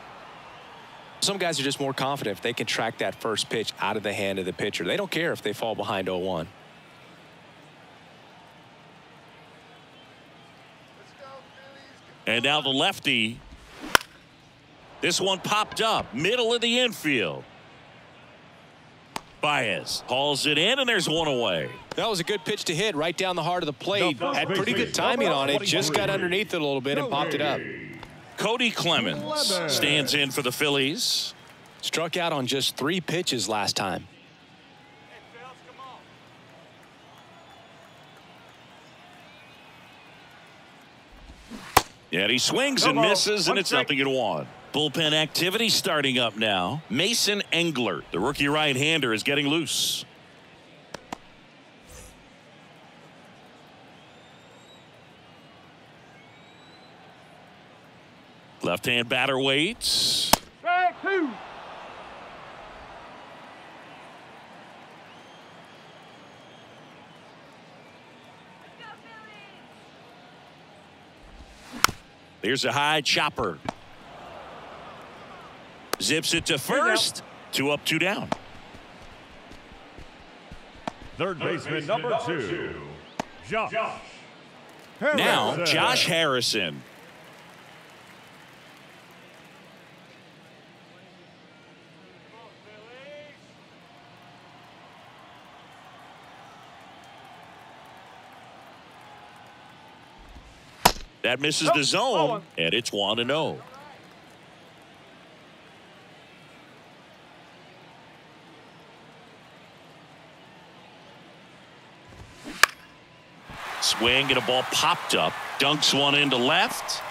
Some guys are just more confident if they can track that first pitch out of the hand of the pitcher. They don't care if they fall behind 0-1. And now the lefty. This one popped up, middle of the infield. Baez hauls it in, and there's 1 away. That was a good pitch to hit right down the heart of the plate. Had pretty good timing on it. Just got underneath it a little bit and popped it up. Cody Clemens stands in for the Phillies. Struck out on just 3 pitches last time. Yeah, he swings and misses, and it's 0-1. Bullpen activity starting up now. Mason Engler, the rookie right-hander, is getting loose. Left-hand batter waits. Strike 2. There's a high chopper. Zips it to first. 2 up, 2 down. Third baseman number 2, Josh. Now, Josh Harrison. That misses the zone, and it's 1-0. Swing and a ball popped up. Dunks one into left.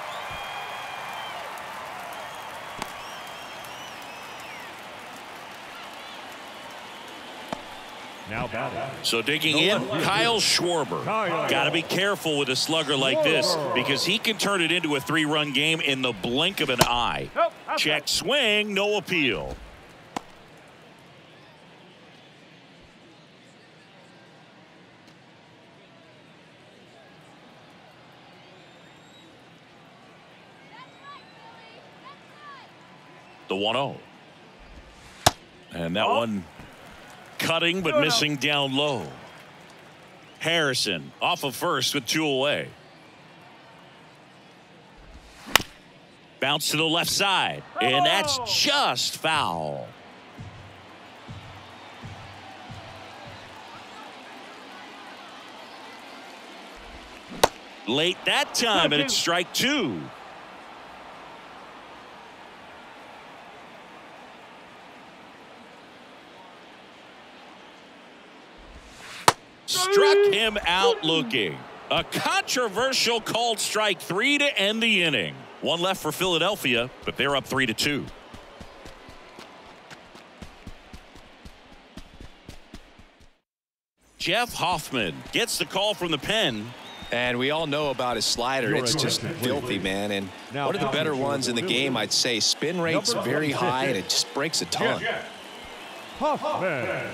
Now batting. So digging in, Kyle Schwarber. Got to be careful with a slugger like this because he can turn it into a 3-run game in the blink of an eye. Check swing, no appeal. The 1-0. And that one cutting but missing down low. Harrison off of first with 2 away. Bounce to the left side, and that's just foul. Late that time, and it's strike 2. Struck him out looking. A controversial called strike 3 to end the inning. One left for Philadelphia, but they're up 3-2. Jeff Hoffman gets the call from the pen. And we all know about his slider. It's just filthy, man. And one of the better ones in the game, I'd say. Spin rate's very high, and it just breaks a ton. Hoffman.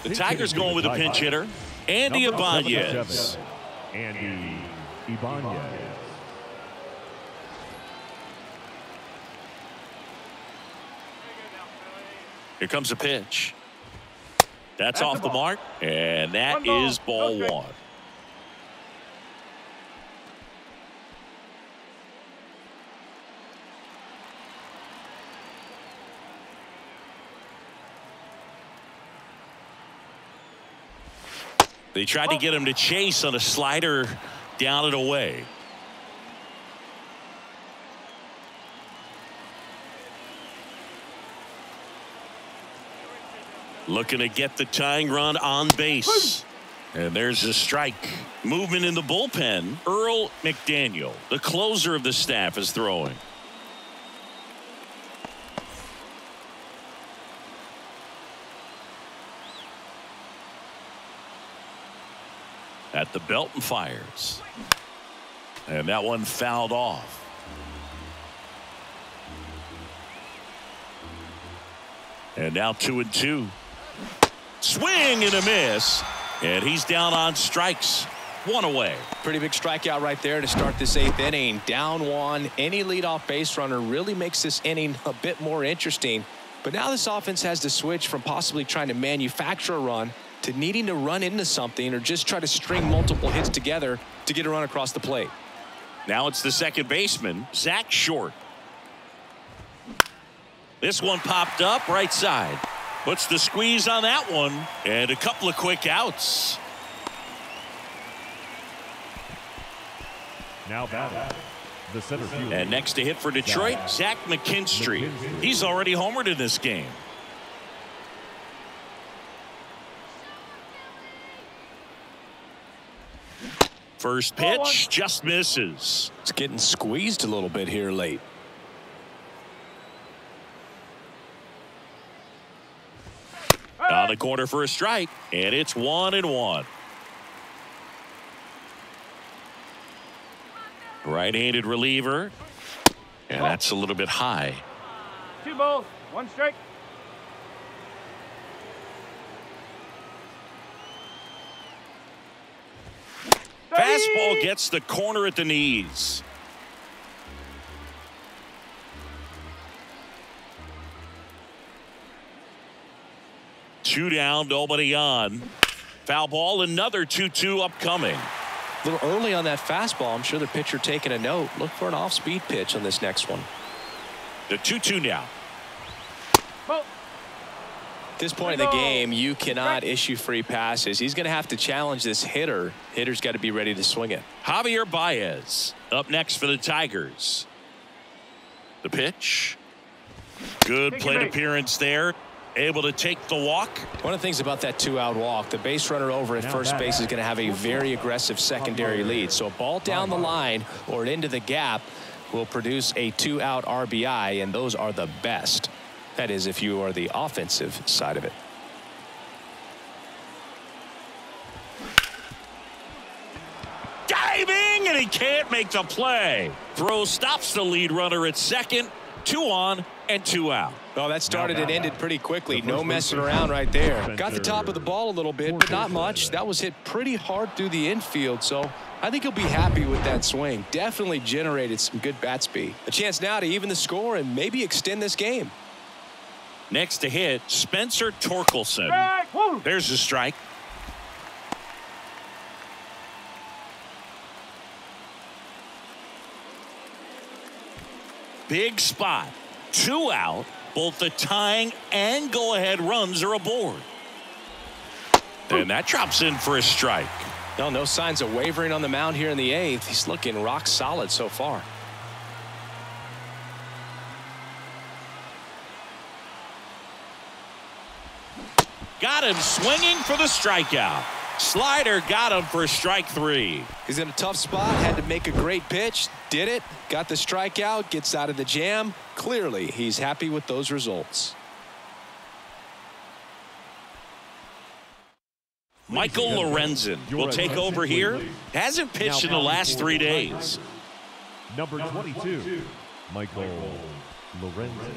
The Tigers going with a pinch hitter, Andy Ibanez. Andy Ibanez. Here comes a pitch. That's off the mark, and that is ball 1. They tried to get him to chase on a slider down and away. Looking to get the tying run on base. And there's a strike. Movement in the bullpen. Earl McDaniel, the closer of the staff, is throwing. At the belt and fires. And that one fouled off. And now 2-2. Swing and a miss. And he's down on strikes. 1 away. Pretty big strikeout right there to start this 8th inning. Down 1. Any leadoff base runner really makes this inning a bit more interesting. But now this offense has to switch from possibly trying to manufacture a run to needing to run into something or just try to string multiple hits together to get a run across the plate. Now it's the second baseman, Zach Short. This one popped up right side. Puts the squeeze on that one, and a couple of quick outs. Now batting. The center field. And next to hit for Detroit, Zach McKinstry. He's already homered in this game. First pitch just misses. It's getting squeezed a little bit here late. Around the corner for a strike, and it's 1-1. Right-handed reliever, and that's a little bit high. 2 balls, 1 strike. Fastball gets the corner at the knees. Two down, nobody on. Foul ball, another 2-2 upcoming. A little early on that fastball. I'm sure the pitcher taking a note. Look for an off-speed pitch on this next one. The 2-2 now. Ball. At this point in the game, you cannot issue free passes. He's going to have to challenge this hitter. Hitter's got to be ready to swing it. Javier Baez up next for the Tigers. The pitch. Good plate appearance there. Able to take the walk. One of the things about that 2-out walk, the base runner over at first base is going to have a very aggressive secondary lead. So a ball down the line or into the gap will produce a 2-out RBI, and those are the best. That is, if you are the offensive side of it. Diving, and he can't make the play. Throw stops the lead runner at second. 2 on and 2 out. Well, that started and ended pretty quickly. No messing around right there. Got the top of the ball a little bit, but not much. That was hit pretty hard through the infield, so I think he'll be happy with that swing. Definitely generated some good bat speed. A chance now to even the score and maybe extend this game. Next to hit, Spencer Torkelson. There's a strike. Big spot. 2 out. Both the tying and go-ahead runs are aboard. And that drops in for a strike. No signs of wavering on the mound here in the 8th. He's looking rock solid so far. Got him swinging for the strikeout. Slider got him for strike 3. He's in a tough spot. Had to make a great pitch. Did it. Got the strikeout. Gets out of the jam. Clearly, he's happy with those results. Michael Lorenzen will take over here. Hasn't pitched in the last 3 days. Number 22, Michael Lorenzen.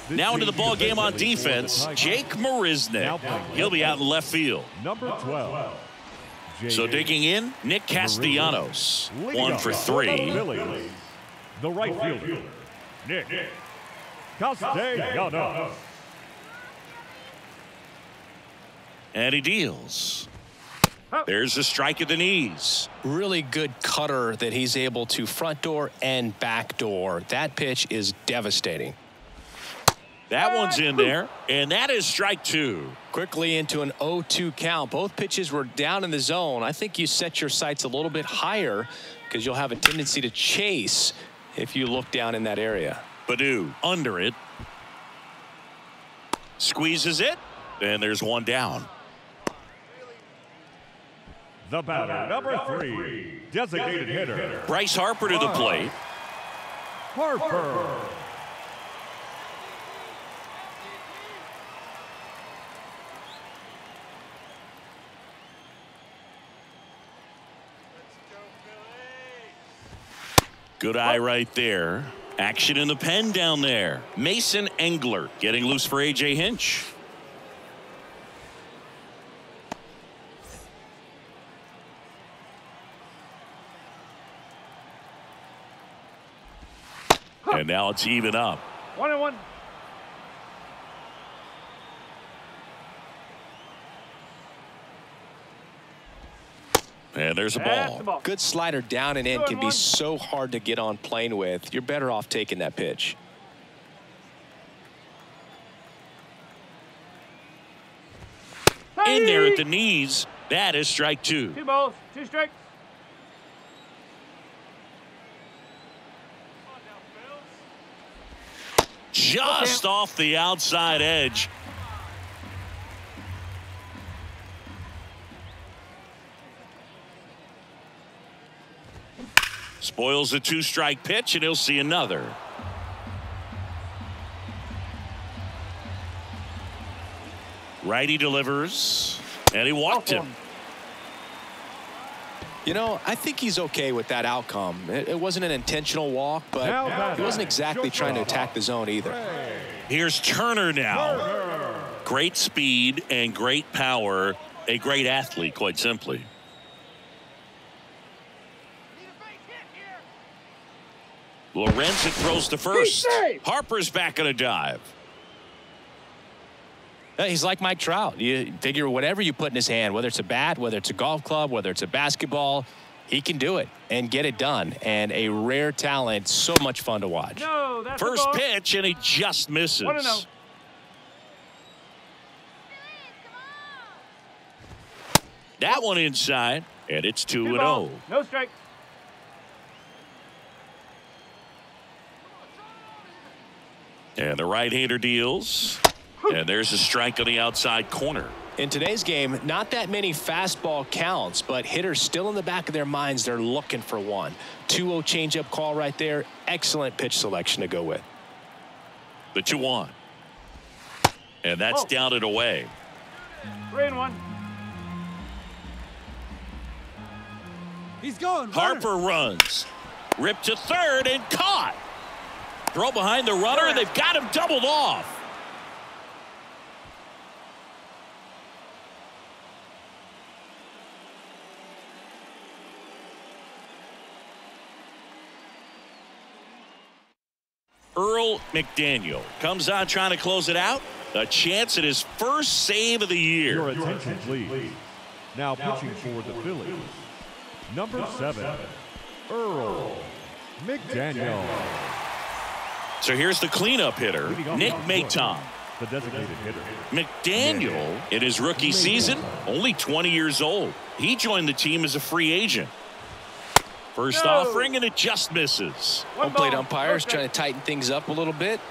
Now into the ball game on defense, Jake Marisnick. He'll be out in left field. Number 12. So digging in, Nick Castellanos. 1 for 3. The right fielder, Nick Castellanos. And he deals. There's a strike at the knees. Really good cutter that he's able to front door and back door. That pitch is devastating. That one's in there, and that is strike 2. Quickly into an 0-2 count. Both pitches were down in the zone. I think you set your sights a little bit higher because you'll have a tendency to chase if you look down in that area. Baddoo under it. Squeezes it, and there's 1 down. The batter, number 3, designated hitter, Bryce Harper to the plate. Harper. Good eye right there. Action in the pen down there. Mason Engler getting loose for A.J. Hinch. And now it's even up. 1-1. And there's a ball. Good slider down and in can be so hard to get on plane with. You're better off taking that pitch. In there at the knees. That is strike 2. 2 balls, 2 strikes. Just off the outside edge. Spoils the 2-strike pitch, and he'll see another. Righty delivers, and he walked him. You know, I think he's okay with that outcome. It wasn't an intentional walk, but he wasn't exactly trying to attack the zone either. Here's Turner now. Great speed and great power. A great athlete, quite simply. Lorenzen throws to first. Harper's back on a dive. He's like Mike Trout. You figure whatever you put in his hand, whether it's a bat, whether it's a golf club, whether it's a basketball, he can do it and get it done. And a rare talent, so much fun to watch. No, that's First pitch, and he just misses. 1-0. That one inside, and it's 2-0. No strikes. And the right-hander deals. And there's a strike on the outside corner. In today's game, not that many fastball counts, but hitters still in the back of their minds, they're looking for one. 2-0 changeup call right there. Excellent pitch selection to go with. The 2-1. And that's down and away. 3-1. He's going. Harper runs. Ripped to third and caught. Throw behind the runner, and they've got him doubled off. Earl McDaniel comes on trying to close it out. A chance at his first save of the year. Your attention, please. Now pitching for the Phillies, number 7, Earl McDaniel. So here's the cleanup hitter, Nick Maton. The designated hitter. McDaniel, in his rookie season, only 20 years old. He joined the team as a free agent. First offering, and it just misses. Home plate umpires trying to tighten things up a little bit.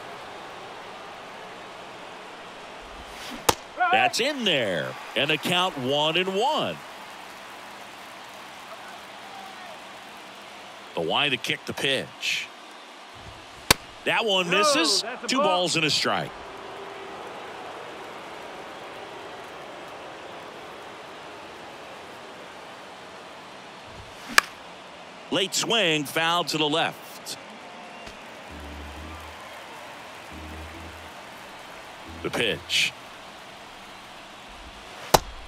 That's in there, and the count 1-1. The line to kick the pitch. That one misses. 2 balls and a strike. Late swing, foul to the left. The pitch.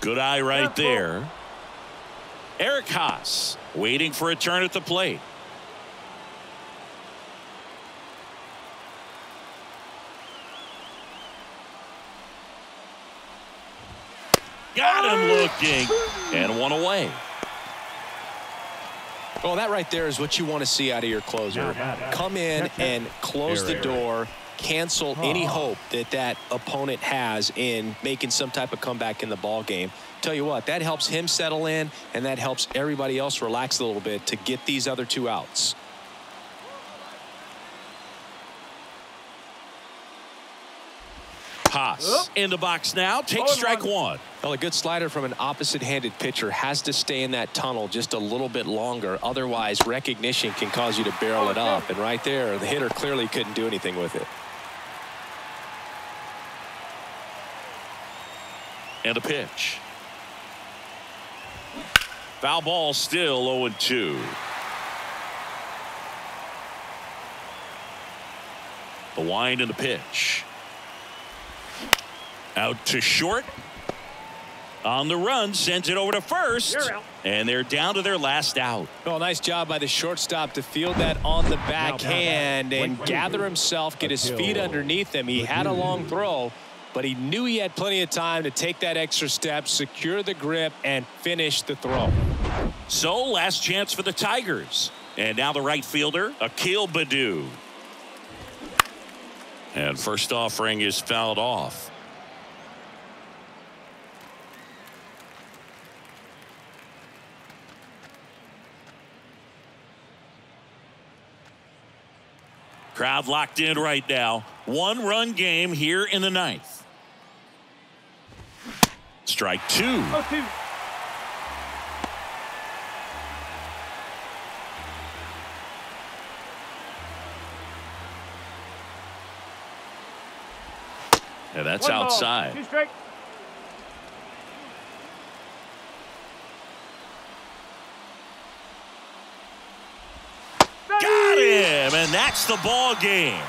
Good eye right there. Eric Haas waiting for a turn at the plate. Got him looking, and one away. Well, that right there is what you want to see out of your closer. Come in and close the door, cancel any hope that opponent has in making some type of comeback in the ball game. Tell you what, that helps him settle in, and that helps everybody else relax a little bit to get these other 2 outs. Haas in the box now. Take strike 1. Well, a good slider from an opposite-handed pitcher has to stay in that tunnel just a little bit longer. Otherwise, recognition can cause you to barrel it up. And right there, the hitter clearly couldn't do anything with it. And a pitch. Foul ball, still 0-2. The wind and the pitch. Out to short. On the run, sends it over to first. And they're down to their last out. Well, nice job by the shortstop to field that on the backhand and gather himself, get his feet underneath him. He had a long throw, but he knew he had plenty of time to take that extra step, secure the grip, and finish the throw. So, last chance for the Tigers. And now the right fielder, Akil Baddoo. And first offering is fouled off. Crowd locked in right now. 1-run game here in the 9th. Strike 2. 0-2. And that's outside. 2 strikes. him, and that's the ball game.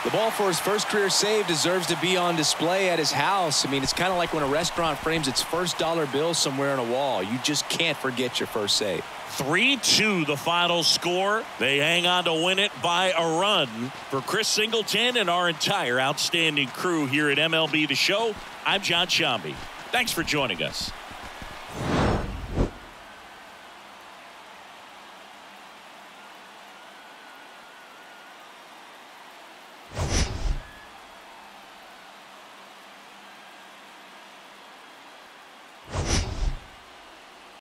The ball for his first career save deserves to be on display at his house. I mean, it's kind of like when a restaurant frames its first dollar bill somewhere on a wall. You just can't forget your first save. 3-2 the final score. They hang on to win it by a run. For Chris Singleton and our entire outstanding crew here at MLB The Show, I'm John Shambi. Thanks for joining us.